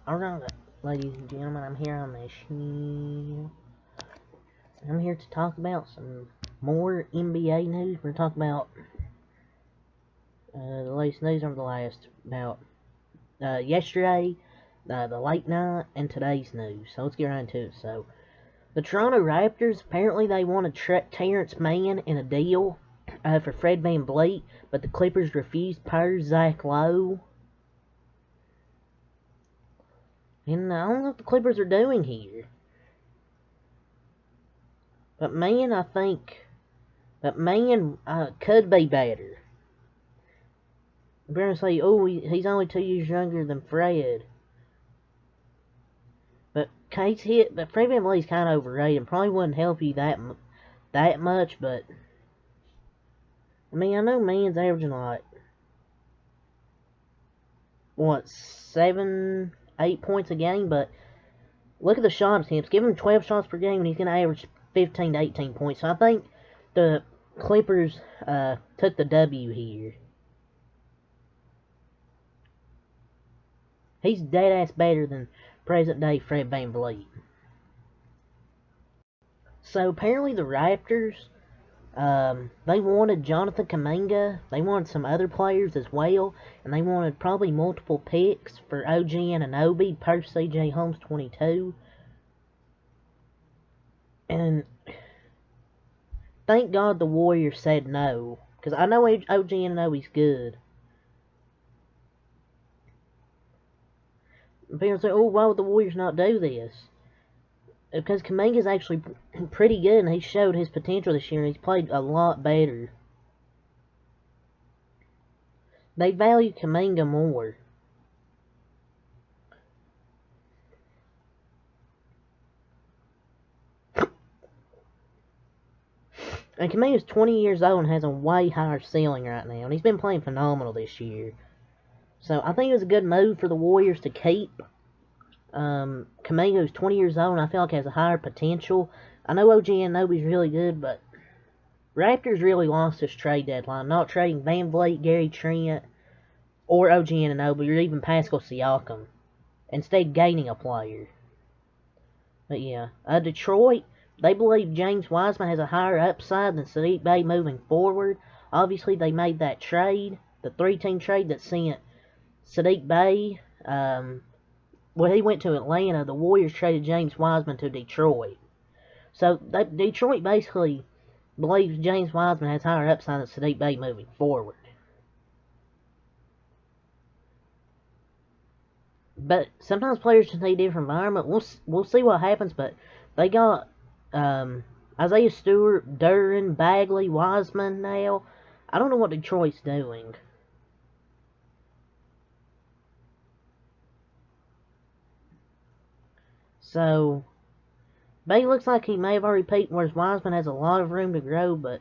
Alright, ladies and gentlemen, I'm here on this. I'm here to talk about some more NBA news. We're talking about the latest news over the last about yesterday, the late night, and today's news. So let's get right into it. So the Toronto Raptors apparently they wanted Terrence Mann in a deal for Fred VanVleet, but the Clippers refused per Zach Lowe. And I don't know what the Clippers are doing here. But Mann, I think that Mann could be better. I'm going to say, oh, he's only 2 years younger than Fred. But but Fred VanVleet's kind of overrated. Probably wouldn't help you that much, but I mean, I know Mann's averaging like what 7, 8 points a game, but look at the shot attempts. Give him 12 shots per game, and he's going to average 15 to 18 points. So I think the Clippers took the W here. He's dead ass better than present day Fred VanVleet. So apparently the Raptors, they wanted Jonathan Kuminga. They wanted some other players as well, and they wanted probably multiple picks for OG Anunoby per CJ Holmes 22. And thank God the Warriors said no, because I know OG Anunoby's good. People say, oh, why would the Warriors not do this? Because Kuminga's actually pretty good, and he showed his potential this year, and he's played a lot better. They value Kuminga more. And Kuminga's 20 years old and has a way higher ceiling right now, and he's been playing phenomenal this year. So I think it was a good move for the Warriors to keep Kuminga, who's 20 years old, and I feel like has a higher potential. I know OG Anunoby's really good, but Raptors really lost this trade deadline, not trading VanVleet, Gary Trent, or OG Anunoby, or even Pascal Siakam, instead gaining a player. But yeah, Detroit, they believe James Wiseman has a higher upside than Saddiq Bey moving forward. Obviously, they made that trade, the three-team trade that sent Saddiq Bey. Well, he went to Atlanta. The Warriors traded James Wiseman to Detroit. So Detroit basically believes James Wiseman has higher upside than Saddiq Bey moving forward. But sometimes players just need a different environment. We'll see what happens. But they got Isaiah Stewart, Duren, Bagley, Wiseman now. I don't know what Detroit's doing. So Bay looks like he may have already peaked, whereas Wiseman has a lot of room to grow. But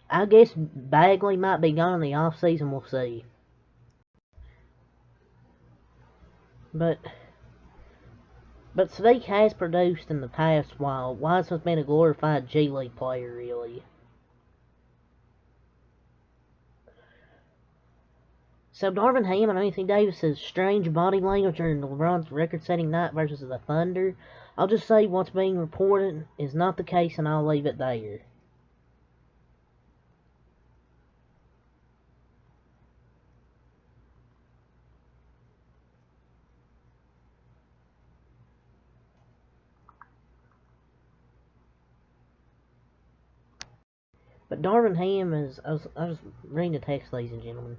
I guess Bagley might be gone in the off season. We'll see. But Saddiq has produced in the past while Wiseman's been a glorified G League player, really. So Darvin Ham and Anthony Davis's strange body language during LeBron's record-setting night versus the Thunder. I'll just say what's being reported is not the case, and I'll leave it there. But Darvin Ham is, I was reading the text, ladies and gentlemen,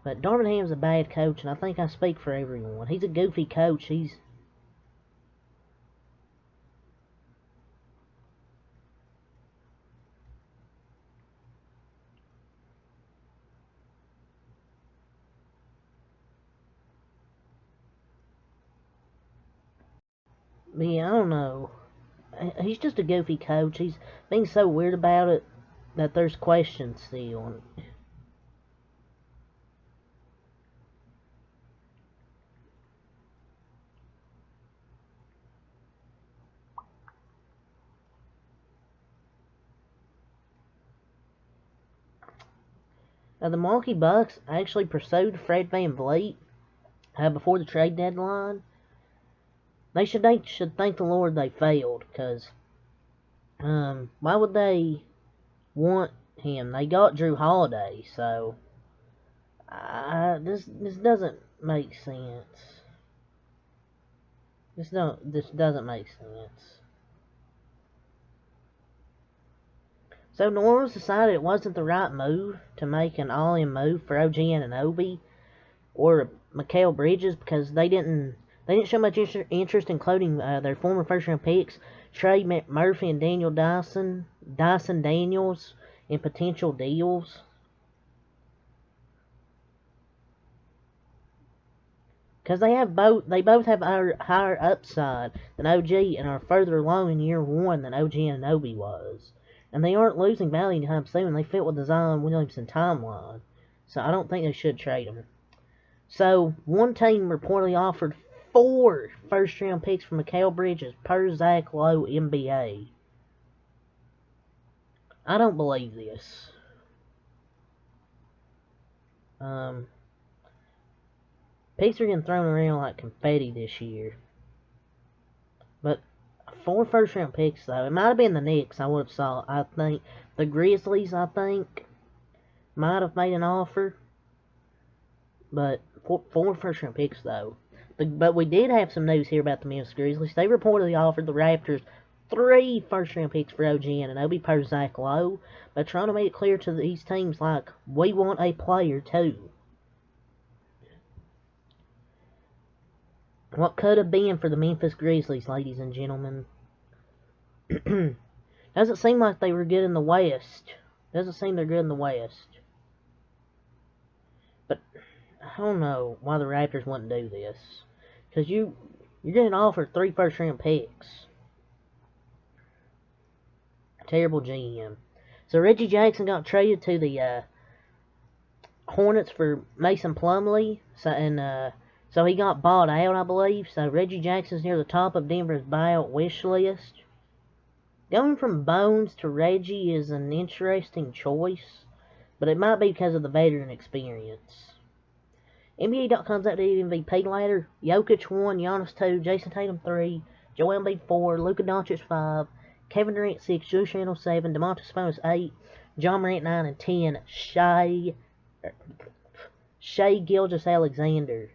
but Darvin Ham's a bad coach, and I think I speak for everyone. He's a goofy coach. Yeah, I don't know. He's just a goofy coach. He's being so weird about it that there's questions still. The Milwaukee Bucks actually pursued Fred VanVleet before the trade deadline. They should thank the Lord they failed, because why would they want him? They got Drew Holiday, so this doesn't make sense. This doesn't make sense. So New Orleans decided it wasn't the right move to make an all-in move for OG Anunoby or Mikal Bridges, because they didn't show much interest in including their former first-round picks, Trey McMurphy and Dyson Daniels, in potential deals. Because they both have higher upside than OG and are further along in year one than OG Anunoby was. And they aren't losing value anytime soon. They fit with the Zion Williamson timeline. So I don't think they should trade them. So one team reportedly offered 4 first-round picks for Mikal Bridges per Zach Lowe NBA. I don't believe this. Picks are getting thrown around like confetti this year. But 4 first-round picks, though. It might have been the Knicks, I would have saw. I think the Grizzlies, might have made an offer. But 4 first-round picks, though. But we did have some news here about the Memphis Grizzlies. They reportedly offered the Raptors 3 first-round picks for OG Anunoby per Zach Lowe, but trying to make it clear to these teams, like, we want a player, too. What could have been for the Memphis Grizzlies, ladies and gentlemen. Doesn't seem like they were good in the West. Doesn't seem they're good in the West. But I don't know why the Raptors wouldn't do this. Because you're getting offered 3 first-round picks. Terrible GM. So Reggie Jackson got traded to the Hornets for Mason Plumlee. So he got bought out, I believe. So Reggie Jackson's near the top of Denver's buyout wish list. Going from Bones to Reggie is an interesting choice, but it might be because of the veteran experience. NBA.com's updated MVP ladder: Jokic 1, Giannis 2, Jason Tatum 3, Joel Embiid 4, Luka Doncic 5, Kevin Durant 6, Julius Randle 7, Domantas Sabonis 8, John Morant 9, and 10, Shai Gilgeous-Alexander.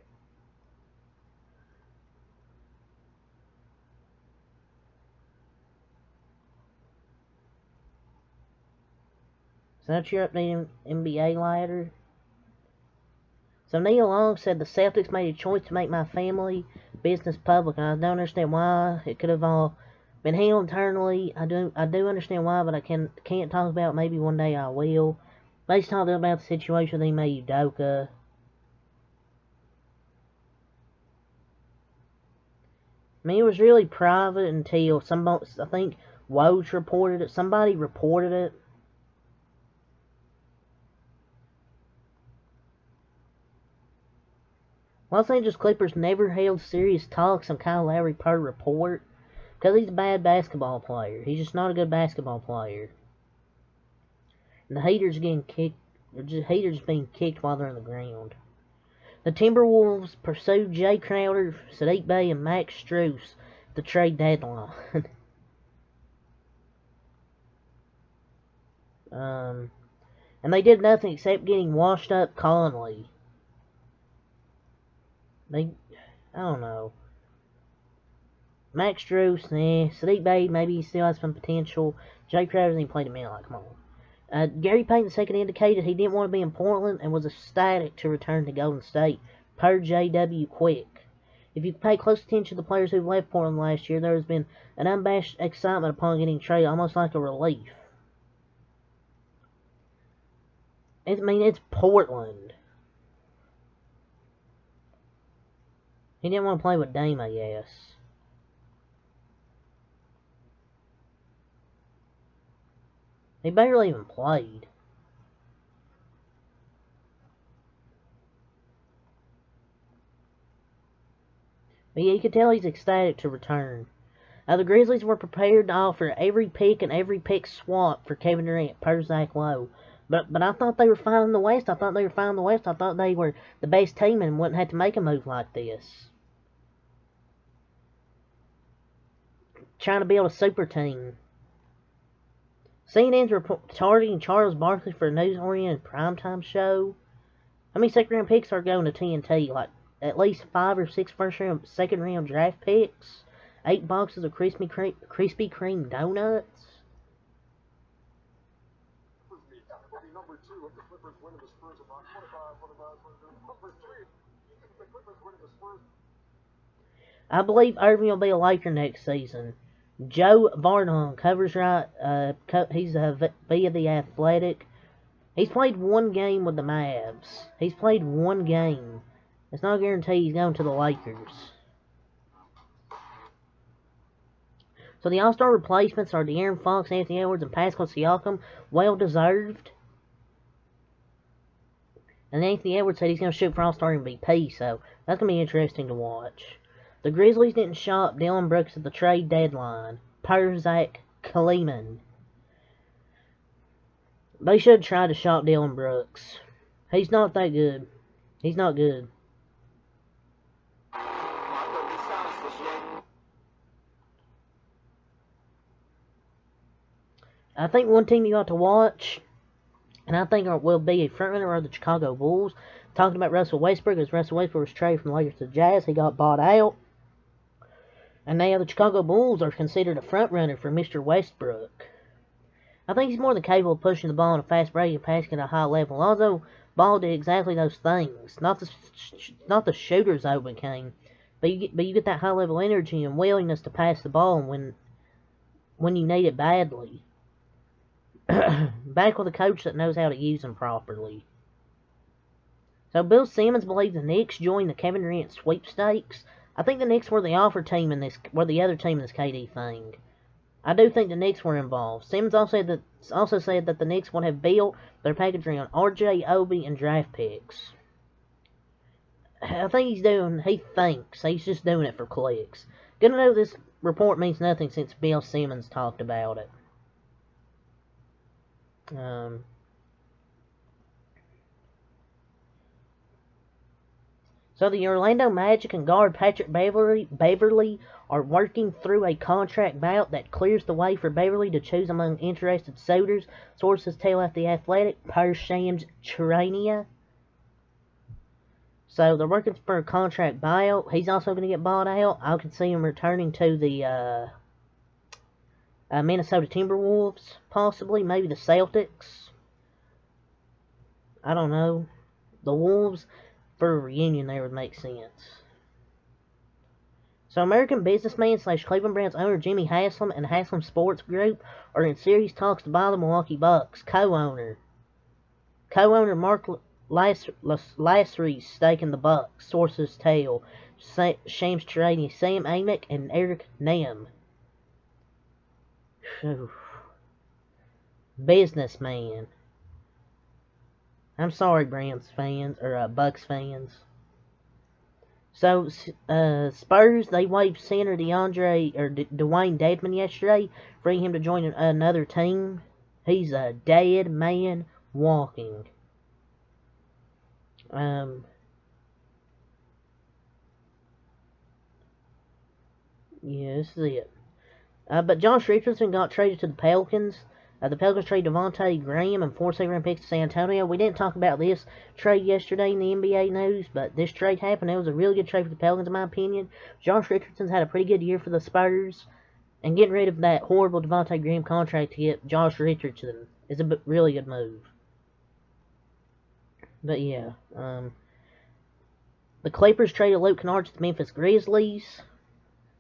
So that's your updated NBA ladder. So Neil Long said the Celtics made a choice to make my family business public, and I don't understand why. It could have all been handled internally. I do understand why, but I can't talk about it. Maybe one day I will. Let's talk about the situation with Ime Udoka. I mean, it was really private until I think Woj reported it. Somebody reported it. Los Angeles Clippers never held serious talks on Kyle Lowry per report, because he's a bad basketball player. He's just not a good basketball player. And the haters being kicked while they're on the ground. The Timberwolves pursued Jay Crowder, Saddiq Bey, and Max Strus at the trade deadline. And they did nothing except getting washed up Conley. I don't know. Max Strus, Saddiq Bey, maybe he still has some potential. Jay Crowder hasn't even played a minute, come on. Gary Payton II indicated he didn't want to be in Portland and was ecstatic to return to Golden State, per J.W. Quick. If you pay close attention to the players who've left Portland last year, there has been an unabashed excitement upon getting traded, almost like a relief. It's Portland. He didn't want to play with Dame, I guess. He barely even played. But yeah, you could tell he's ecstatic to return. The Grizzlies were prepared to offer every pick and every pick swap for Kevin Durant, per Zach Lowe. But I thought they were fine in the West. I thought they were fine in the West. I thought they were the best team and wouldn't have to make a move like this. Trying to build a super team. CNN's targeting Charles Barkley for a news-oriented primetime show. How many second-round picks are going to TNT? Like, at least 5 or 6 first-round, second-round draft picks? 8 boxes of Krispy Kreme donuts? I believe Irving will be a Laker next season. Joe Varnum covers right. He's via The Athletic. He's played one game with the Mavs. He's played one game. It's not a guarantee he's going to the Lakers. So the All-Star replacements are De'Aaron Fox, Anthony Edwards, and Pascal Siakam. Well deserved. And Anthony Edwards said he's going to shoot for All-Star MVP, so that's going to be interesting to watch. The Grizzlies didn't shop Dillon Brooks at the trade deadline. Per Zach Kleiman. They should try to shop Dillon Brooks. He's not that good. He's not good. I think one team you ought to watch, and I think will be a frontrunner, are the Chicago Bulls. Talking about Russell Westbrook, as Russell Westbrook was traded from the Lakers to the Jazz, he got bought out. And now the Chicago Bulls are considered a frontrunner for Mr. Westbrook. I think he's more than capable of pushing the ball in a fast break and passing at a high level. Although Ball did exactly those things. Not the shooters I became, but you get that high level energy and willingness to pass the ball when you need it badly. Back with a coach that knows how to use them properly. So Bill Simmons believes the Knicks joined the Kevin Durant sweepstakes. I think the Knicks were the other team in this KD thing. I do think the Knicks were involved. Simmons also said that the Knicks would have built their package around RJ, Obi, and draft picks. I think he thinks he's just doing it for clicks. Good to know this report means nothing since Bill Simmons talked about it. So the Orlando Magic and guard Patrick Beverley are working through a contract bout that clears the way for Beverley to choose among interested suitors. Sources tell at The Athletic, per Shams Charania. So they're working for a contract buyout. He's also going to get bought out. I could see him returning to the Minnesota Timberwolves, possibly. Maybe the Celtics. I don't know. The Wolves, for a reunion there would make sense. So American businessman / Cleveland Browns owner Jimmy Haslam and Haslam Sports Group are in serious talks to buy the Milwaukee Bucks. Co-owner Mark Lassery's stake in the Bucks. Sources tell. Shams Charania, Sam Amick, and Eric Nehm. Businessman. I'm sorry, Browns fans, or Bucks fans. So, Spurs, they waived center Dwayne Dedmon yesterday, freeing him to join another team. He's a dead man walking. Yeah, this is it. But Josh Richardson got traded to the Pelicans. The Pelicans traded Devontae Graham and 4 second-round picks to San Antonio. We didn't talk about this trade yesterday in the NBA news, but this trade happened. It was a really good trade for the Pelicans, in my opinion. Josh Richardson's had a pretty good year for the Spurs, and getting rid of that horrible Devontae Graham contract to get Josh Richardson is a really good move. But yeah, the Clippers traded Luke Kennard to the Memphis Grizzlies,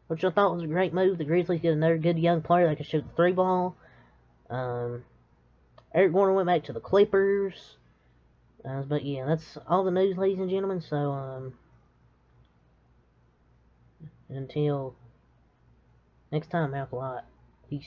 which I thought was a great move. The Grizzlies get another good young player that can shoot the 3-ball. Eric Gordon went back to the Clippers. But yeah, that's all the news, ladies and gentlemen. So, until next time, have a lot. Peace.